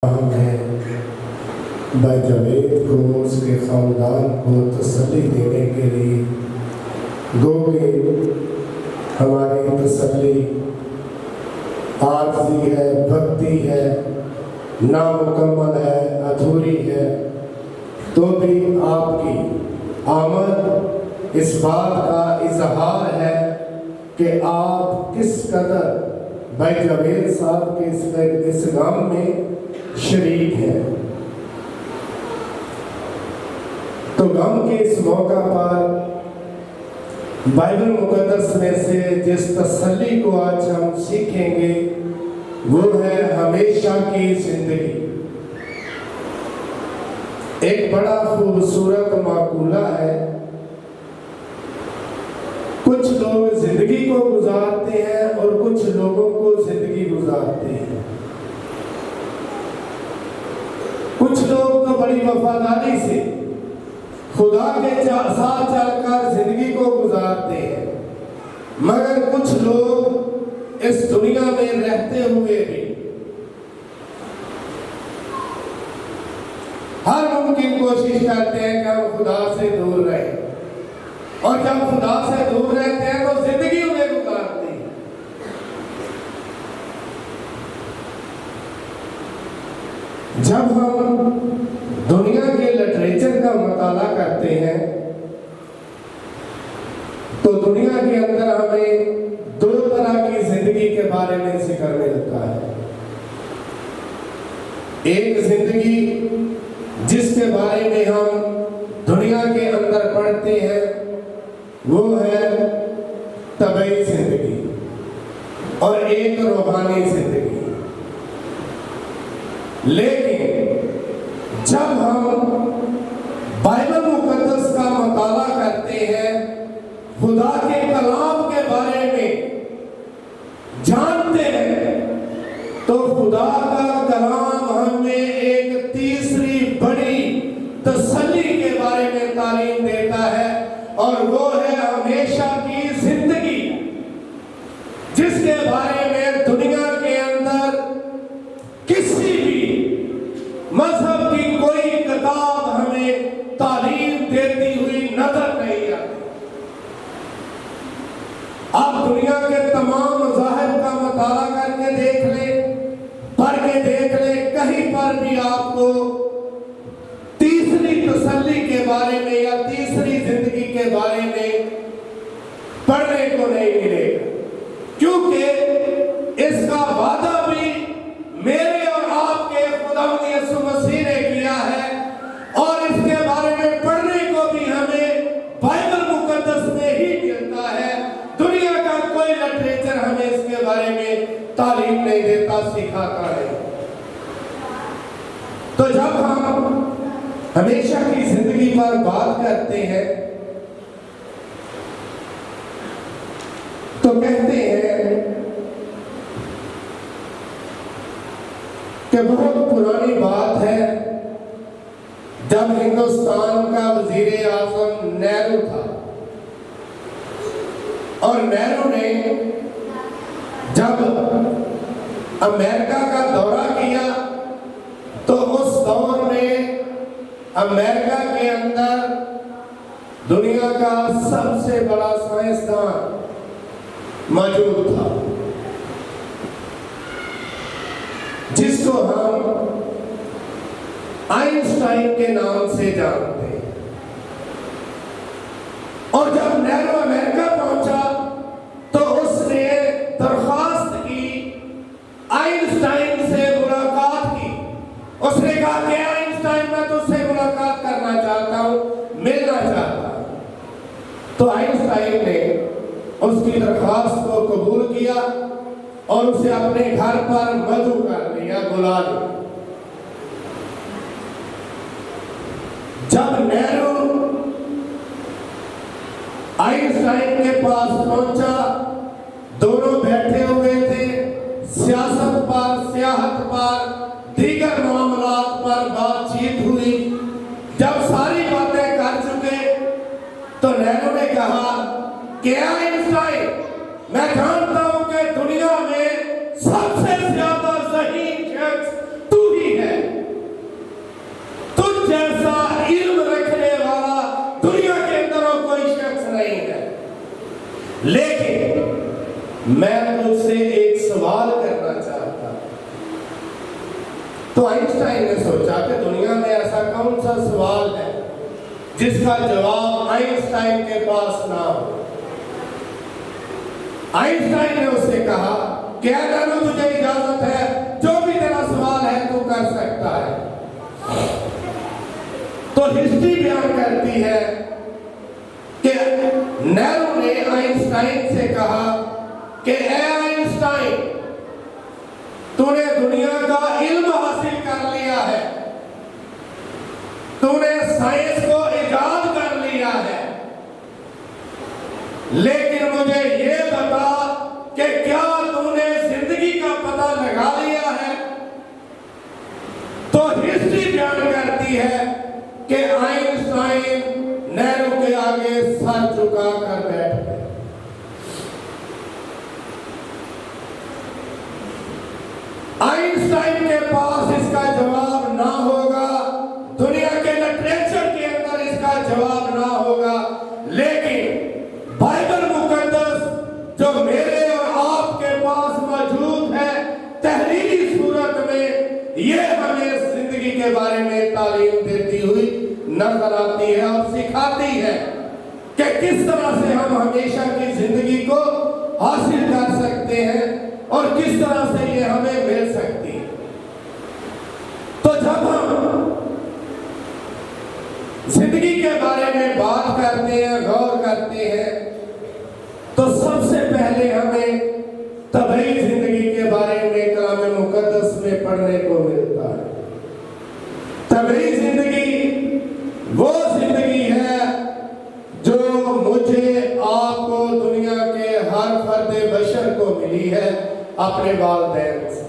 ہم ہیں بھائی جاوید کو اس کے خاندان کو تسلی دینے کے لیے گو کہ ہماری تسلی عارضی ہے، بھکتی ہے، نامکمل ہے، ادھوری ہے، تو بھی آپ کی آمد اس بات کا اظہار ہے کہ آپ کس قدر بھائی جاوید صاحب کے اس غم میں شریک ہیں۔ تو غم کے اس موقع پر بائبل مقدس میں سے جس تسلی کو آج ہم سیکھیں گے وہ ہے ہمیشہ کی زندگی۔ ایک بڑا خوبصورت مقولہ ہے، کچھ لوگ زندگی کو گزارتے ہیں اور کچھ لوگوں کو زندگی گزارتے ہیں۔ کچھ لوگ تو بڑی وفاداری سے خدا کے ساتھ چل کر زندگی کو گزارتے ہیں، مگر کچھ لوگ اس دنیا میں رہتے ہوئے بھی ہر ممکن کوشش کرتے ہیں کہ ہم خدا سے دور رہیں، اور جب خدا سے دور رہتے ہیں تو زندگی انہیں گزارتے ہیں۔ جب ہم دنیا کے لٹریچر کا مطالعہ کرتے ہیں تو دنیا کے اندر ہمیں دو طرح کی زندگی کے بارے میں ذکر ملتا ہے۔ ایک زندگی جس کے بارے میں ہم دنیا کے اندر پڑھتے ہیں وہ ہے طبعی زندگی، اور ایک روحانی زندگی۔ لیکن جب ہم بائبل مقدس کا مطالعہ کرتے ہیں، خدا کے کلام کے بارے میں جانتے ہیں، تو خدا کا کلام ہمیں ایک تیسری بڑی تسلی کے بارے میں تعلیم دیتا ہے، اور وہ ہے ہمیشہ کی زندگی، جس کے بارے میں دنیا کے اندر کسی بھی مذہب کی کوئی کتاب ہمیں تعلیم دیتی ہوئی نظر نہیں آتی۔ آپ دنیا کے تمام مذاہب کا مطالعہ کر کے دیکھ لیں، پڑھ کے دیکھ لیں، کہیں پر بھی آپ کو تیسری تسلی کے بارے میں یا تیسری زندگی کے بارے میں پڑھنے کو نہیں ملے گا، کیونکہ اس کا وعدہ بھی میرے اور آپ کے خداوند یسوع مسیح نے کیا ہے، اور اس کے بارے میں پڑھنے کو بھی ہمیں بائبل مقدس میں ہی ملتا ہے۔ دنیا کا کوئی لٹریچر ہمیں اس کے بارے میں تعلیم نہیں دیتا، سکھاتا ہے۔ تو جب ہم ہمیشہ کی زندگی پر بات کرتے ہیں تو کہتے ہیں کہ بہت پرانی بات ہے، جب ہندوستان کا وزیر اعظم نہرو تھا، اور نہرو نے جب امریکہ کا دورہ کیا تو اس دور میں امریکہ کے اندر دنیا کا سب سے بڑا سائنسدان موجود تھا، جس کو ہم آئنسٹائن کے نام سے جانتے ہیں۔ اور جب نہرو امریکہ پہنچا تو اس نے درخواست کی، آئنسٹائن سے ملاقات کی۔ اس نے کہا کہ آئنسٹائن میں تجھ سے ملاقات کرنا چاہتا ہوں، ملنا چاہتا ہوں۔ تو آئنسٹائن نے اس کی درخواست کو قبول کیا اور اسے اپنے گھر پر مدعو کر لیا، بلا لیا۔ جب نہرو آئنسٹائن کے پاس پہنچا، دونوں بیٹھے ہوئے تھے، سیاست پر، سیاحت پر، دیگر معاملات پر بات چیت ہوئی۔ جب ساری باتیں کر چکے تو نہرو نے کہا کہ آئنسٹائن، میں جانتا ہوں کہ دنیا میں سب سے زیادہ ذہین شخص تو ہی ہے، لیکن میں تجھ سے ایک سوال کرنا چاہتا ہوں۔ تو آئنسٹائن نے سوچا کہ دنیا میں ایسا کون سا سوال ہے جس کا جواب آئنسٹائن کے پاس نہ ہو۔ آئنسٹائن نے اس سے کہا کہ اے نینو، تجھے اجازت ہے، جو بھی تیرا سوال ہے تو کر سکتا ہے۔ تو ہسٹری بیان کرتی ہے کہ نینو نے آئنسٹائن سے کہا کہ اے آئنسٹائن، تو نے دنیا کا علم حاصل کر لیا ہے، تو نے سائنس کو ایجاد کر لیا ہے، لیکن مجھے یہ بتا کہ کیا تو نے زندگی کا پتہ لگا لیا ہے؟ تو ہسٹری بیان کرتی ہے کہ آئنسٹائن نینو کے آگے سر جھکا کر بیٹھ گئے۔ آئنسٹائن کے پاس اس کا جواب نہ ہوگا، دنیا کے لٹریچر کے اندر اس کا جواب نہ ہوگا، لیکن بائبل مقدس جو میرے اور آپ کے پاس موجود ہے تحریری صورت میں، یہ ہمیں زندگی کے بارے میں تعلیم دیتی ہوئی نظر آتی ہے اور سکھاتی ہے کہ کس طرح سے ہم ہمیشہ کی زندگی کو حاصل کر سکتے ہیں اور کس طرح سے یہ ہمیں مل سکتی ہے۔ تو جب ہم زندگی کے بارے میں بات کرتے ہیں، غور کرتے ہیں، تو سب سے پہلے ہمیں طبعی زندگی کے بارے میں کلام مقدس میں پڑھنے کو ملتا ہے۔ طبعی زندگی وہ زندگی ہے جو مجھے، آپ کو، دنیا کے ہر فرد بشر کو ملی ہے اپنے والدین سے،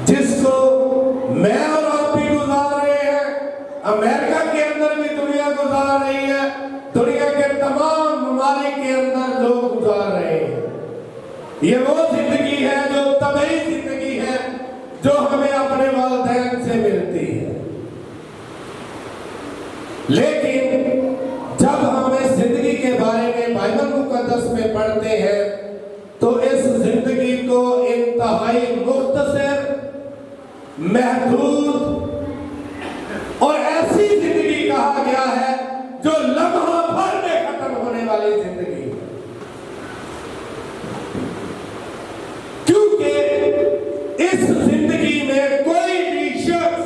جس کو میں اور آپ بھی گزار رہے ہیں، امریکہ کے اندر بھی دنیا گزار رہی ہے، دنیا کے تمام ممالک کے اندر لوگ گزار رہے ہیں۔ یہ وہ زندگی ہے جو طبعی زندگی ہے جو ہمیں اپنے والدین سے ملتی ہے، لیکن جب ہم اس زندگی کے بارے میں بائبل مقدس میں پڑھتے ہیں تو اس زندگی کو انتہائی مختصر، محدود اور ایسی زندگی کہا گیا ہے جو لمحہ بھر میں ختم ہونے والی زندگی ہے، کیونکہ اس زندگی میں کوئی بھی شخص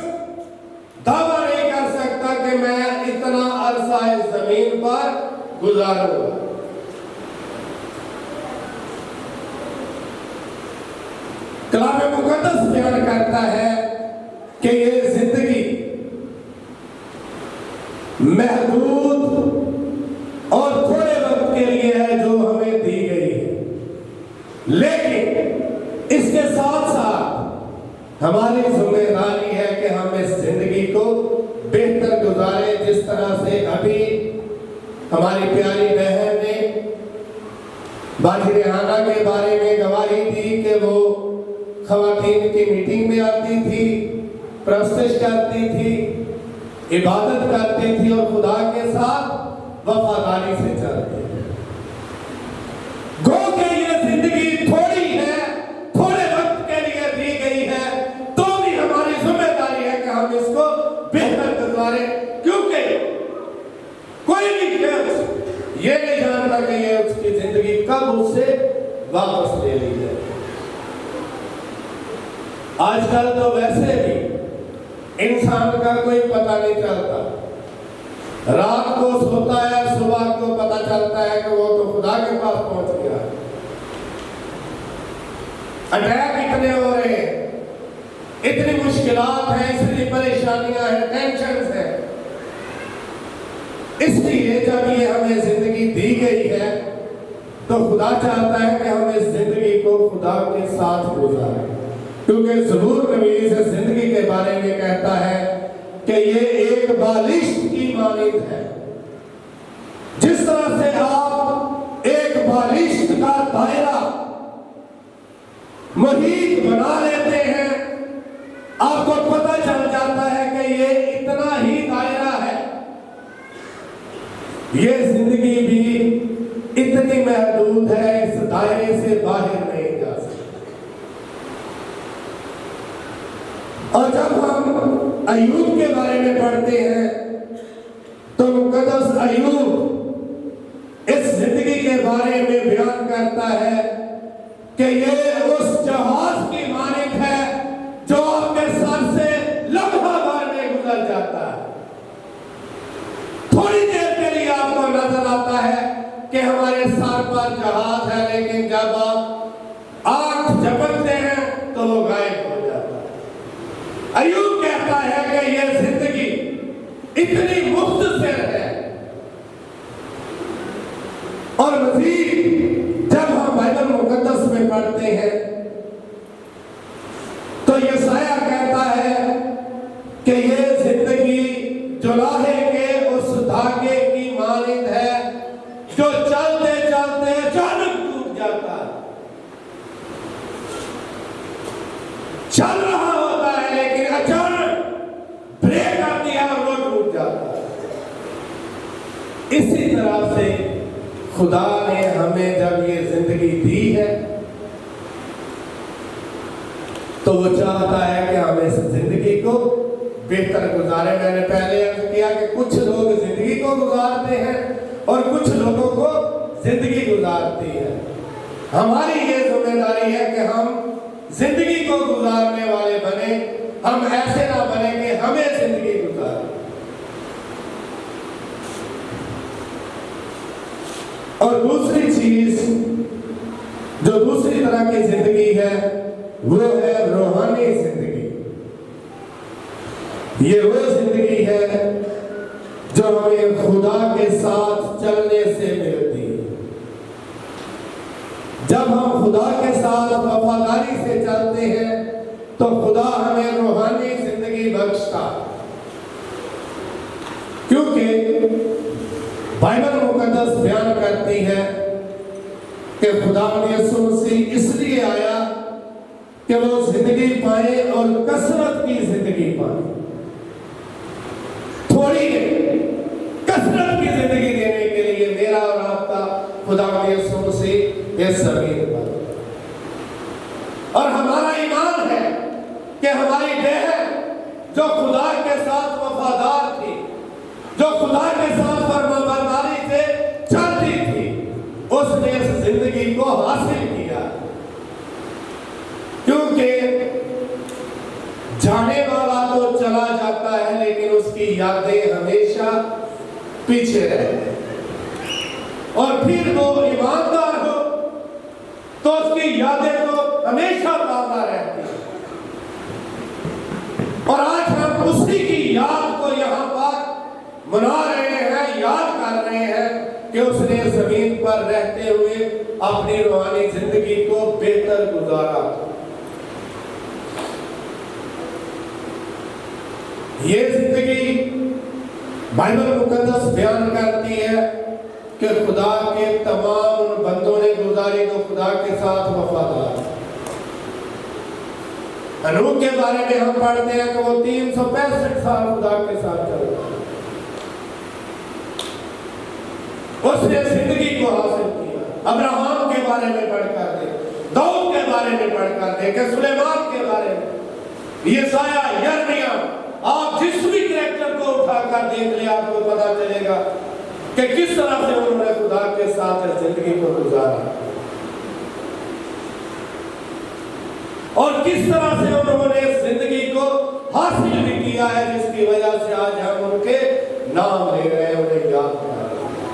دعویٰ نہیں کر سکتا کہ میں اتنا عرصہ اس زمین پر گزاروں گا۔ کلام مقدس بیان کرتا ہے کہ یہ زندگی محدود اور تھوڑے وقت کے لیے ہے جو ہمیں دی گئی ہے، لیکن اس کے ساتھ ساتھ ہماری ذمہ داری ہے کہ ہم اس زندگی کو بہتر گزاریں، جس طرح سے ابھی ہماری پیاری بہن نے باجی ریحانہ کے بارے میں گواہی دی کہ وہ خواتین کی میٹنگ میں آتی تھی، پرستش کرتی تھی، عبادت کرتی تھی اور خدا کے ساتھ وفاداری سے چلتی تھی۔ گو کہ یہ زندگی تھوڑی ہے، تھوڑے وقت کے لیے دی گئی ہے، تو بھی ہماری ذمہ داری ہے کہ ہم اس کو بہتر گزاریں، کیونکہ کوئی بھی شخص یہ نہیں جانتا کہ یہ اس کی زندگی کب اس سے واپس لے لی جائے۔ آج کل تو ویسے بھی انسان کا کوئی پتہ نہیں چلتا، رات کو سوتا ہے، صبح کو پتہ چلتا ہے کہ وہ تو خدا کے پاس پہنچ گیا۔ اٹیک اتنے ہو رہے ہیں، اتنی مشکلات ہیں، اتنی پریشانیاں ہیں، ٹینشنز ہیں، اس لیے جب یہ ہمیں زندگی دی گئی ہے تو خدا چاہتا ہے کہ ہم اس زندگی کو خدا کے ساتھ گزاریں، کیونکہ زبور نویس اس زندگی کے بارے میں کہتا ہے کہ یہ ایک بالشت کی مانند ہے۔ جس طرح سے آپ ایک بالشت کا دائرہ محیط بنا لیتے ہیں، آپ کو پتہ چل جاتا ہے کہ یہ اتنا ہی دائرہ ہے، یہ زندگی بھی اتنی محدود ہے، اس دائرے سے باہر نہیں جا سکتے۔ اور جب ہم ایوب کے بارے میں پڑھتے ہیں تو مقدس ایوب اس زندگی کے بارے میں بیان کرتا ہے کہ یہ اس جہاز کی مانند ہے جو آپ کے سر سے لمحہ بھر میں گزر جاتا ہے۔ تھوڑی دیر کے لیے آپ کو نظر آتا ہے کہ ہمارے سر پر جہاز ہے، لیکن جب آپ آنکھ جھپکتے ہیں تو وہ غائب ہو جاتا ہے۔ ایوب کہتا ہے کہ یہ زندگی اتنی مختصر ہے۔ اور مزید جب ہم بائبل مقدس میں پڑھتے ہیں تو یسایہ کہتا ہے کہ یہ زندگی جولاہے کے اس دھاگے کی مانند ہے جو چلتے چلتے اچانک ٹوٹ جاتا ہے۔ چل رہا ہوتا ہے لیکن اچانک بریک آتی ہے اور وہ ٹوٹ جاتا ہے۔ اسی طرح سے خدا نے ہمیں جب یہ زندگی دی ہے تو وہ چاہتا ہے کہ ہم اس زندگی کو بہتر گزارے۔ میں نے پہلے عرض کیا کہ کچھ لوگ زندگی کو گزارتے ہیں اور کچھ لوگوں کو زندگی گزارتی ہے۔ ہماری یہ ذمہ داری ہے کہ ہم زندگی کو گزارنے والے بنے، ہم ایسے نہ بنے کہ ہمیں زندگی گزارے۔ اور دوسری چیز جو دوسری طرح کی زندگی ہے وہ ہے روحانی زندگی۔ یہ وہ زندگی ہے جو ہمیں خدا کے ساتھ چلنے سے ملتی ہے۔ جب ہم خدا کے ساتھ وفاداری سے چلتے ہیں تو خدا ہمیں روحانی زندگی بخشتا، کیونکہ بائبل مقدس بیان کرتی ہے کہ خدا یسوع مسیح اس لیے آیا کہ وہ زندگی پائے اور کثرت کی زندگی پائے۔ تھوڑی کثرت کی زندگی دینے کے لیے میرا اور آپ کا خدا یسوع مسیح اس زمین پر، اور ہمارا ایمان ہے کہ ہماری بہن جو خدا کے ساتھ وفادار تھی، جو خدا کے ساتھ فرمانبرداری سے چلتی تھی، اس نے اس زندگی کو حاصل کیا۔ کیونکہ جانے والا تو چلا جاتا ہے لیکن اس کی یادیں ہمیشہ پیچھے رہتی ہیں، اور پھر وہ ایماندار ہو تو اس کی یادیں تو ہمیشہ تازہ رہتی ہیں۔ اور آج ہم اسی کی یاد کو یہاں پر منا رہے ہیں، یاد کر رہے ہیں کہ اس نے زمین پر رہتے ہوئے اپنی روحانی زندگی کو بہتر گزارا۔ یہ زندگی بائبل مقدس بیان کرتی ہے کہ خدا کے تمام بندوں نے گزاری جو خدا کے ساتھ وفادار۔ انوح کے بارے میں ہم پڑھتے ہیں کہ وہ 365 سال خدا کے ساتھ چل رہا، اس نے زندگی کو حاصل کیا۔ ابراہم کے بارے میں پڑھ کر دے، داؤد کے بارے میں پڑھ کر دے، کہ سلیمان کے بارے میں، یسایہ، یرمیہ، آپ جس بھی کریکٹر کو اٹھا کر دیکھ لیں آپ کو پتا چلے گا کہ کس طرح سے انہوں نے خدا کے ساتھ زندگی کو گزارا اور کس طرح سے انہوں نے زندگی کو حاصل بھی کیا ہے، جس کی وجہ سے آج ہم ان کے نام لے رہے ہیں، انہیں یاد کر رہے ہیں۔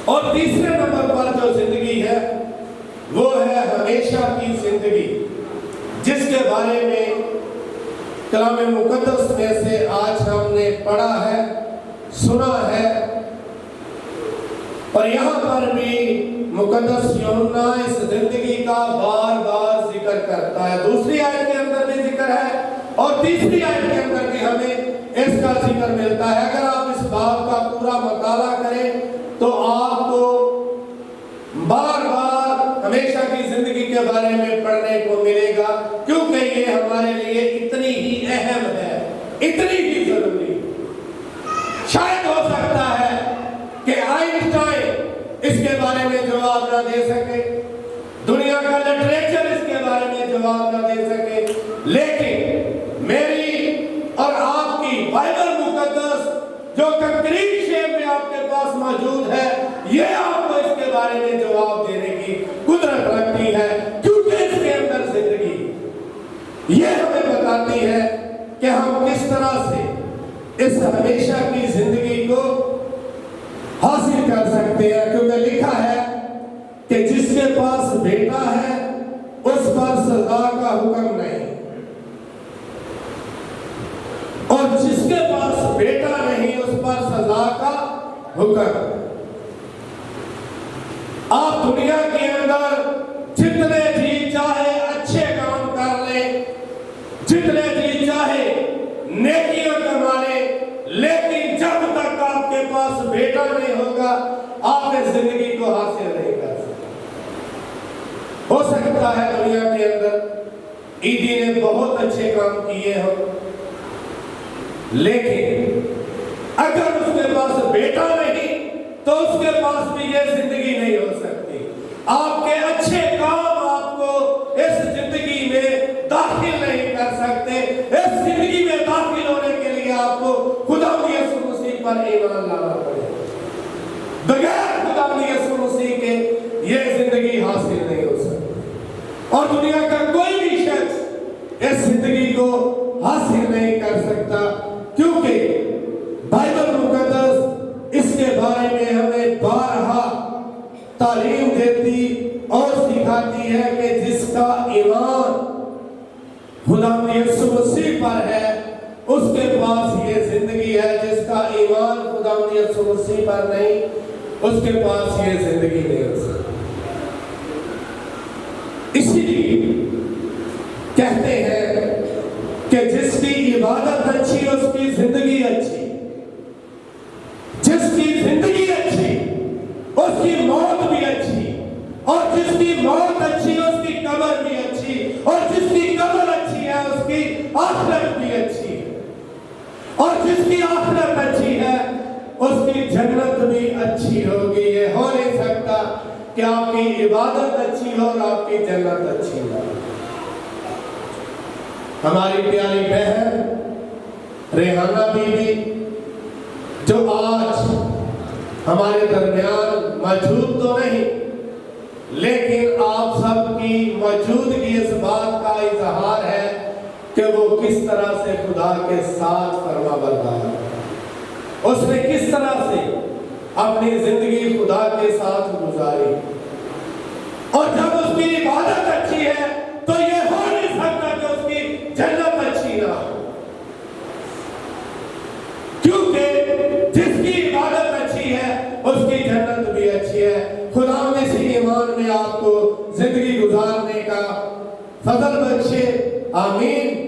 اور تیسرے نمبر پر جو زندگی ہے وہ ہے ہمیشہ کی زندگی، جس کے بارے میں کلام مقدس میں سے آج ہم نے پڑھا ہے، سنا ہے، اور یہاں پر بھی مقدس یوحنا اس زندگی کا بار بار ذکر کرتا ہے۔ دوسری آیت کے اندر بھی ذکر ہے اور تیسری آیت کے اندر بھی ہمیں اس کا ذکر ملتا ہے۔ اگر آپ اس باب کا پورا مطالعہ کریں تو آپ کو بار بار ہمیشہ کی زندگی کے بارے میں پڑھنے کو ملے گا، کیونکہ یہ ہمارے لیے اتنی ہی اہم ہے، اتنی ہی ضروری ہے۔ شاید جواب نہ دے سکے، دنیا کا لٹریچر اس کے بارے میں جواب نہ دے سکے، لیکن میری اور آپ کی بائبل مقدس جو کنکریٹ شیپ میں آپ کے پاس موجود ہے، یہ آپ کو اس کے بارے میں جواب دینے کی قدرت رکھتی ہے، کیونکہ اس کے اندر زندگی یہ ہمیں بتاتی ہے کہ ہم کس طرح سے اس ہمیشہ کی زندگی کو حاصل کر سکتے ہیں، کیونکہ لکھا ہے کہ جس کے پاس بیٹا ہے اس پر سزا کا حکم نہیں، اور جس کے پاس بیٹا نہیں اس پر سزا کا حکم۔ آپ دنیا کے اندر جتنے جی چاہے اچھے کام کر لیں، جتنے جی چاہے نیکیاں کما لیں، لیکن جب تک آپ کے پاس بیٹا نہیں ہوگا آپ اس زندگی کو حاصل نہیں کر سکتے۔ ہو سکتا ہے دنیا کے اندر عیدی نے بہت اچھے کام کیے ہوں، لیکن اگر اس کے پاس بیٹا نہیں تو اس کے پاس بھی یہ زندگی نہیں ہو سکتی۔ آپ کے اچھے کام آپ کو اس زندگی میں داخل نہیں کر سکتے۔ اس زندگی میں داخل ہونے کے لیے آپ کو خدا یسوع مسیح پر ایمان لانا پڑے، بغیر خدا یسوع مسیح کے یہ زندگی حاصل نہیں ہو سکتی، اور دنیا کا کوئی بھی شخص اس زندگی کو حاصل نہیں کر سکتا، کیونکہ بائبل مقدس اس کے بارے میں ہمیں بارہا تعلیم دیتی اور سکھاتی ہے کہ جس کا ایمان خدا یسوع مسیح پر ہے اس کے پاس یہ زندگی ہے، جس کا ایمان خدا یسوع مسیح پر نہیں اس کے پاس یہ زندگی نہیں ہو سکتی۔ اسی لیے کہتے ہیں کہ جس کی عبادت اچھی اس کی زندگی اچھی، جس کی زندگی اچھی اس کی موت بھی اچھی، اور جس کی موت اچھی اس کی قبر بھی اچھی، اور جس کی قبر اچھی ہے اس کی آخرت بھی اچھی ہے، اور جس کی آخرت اچھی ہے اس کی جنت بھی اچھی ہوگی۔ یہ ہو نہیں سکتا کہ آپ کی عبادت اچھی ہو اور آپ کی جنت اچھی ہو۔ ہماری پیاری بہن ریحانہ بی بی جو آج ہمارے درمیان موجود تو نہیں، لیکن آپ سب کی موجودگی اس بات کا اظہار ہے کہ وہ کس طرح سے خدا کے ساتھ فرما بردار ہے، اس نے کس طرح سے اپنی زندگی خدا کے ساتھ گزاری، اور جب اس کی عبادت اچھی ہے تو یہ ہو نہیں سکتا کہ اس کی جنت اچھی نہ ہو، کیونکہ جس کی عبادت اچھی ہے اس کی جنت بھی اچھی ہے۔ خدا اسی ایمان میں آپ کو زندگی گزارنے کا فضل بخشے، آمین۔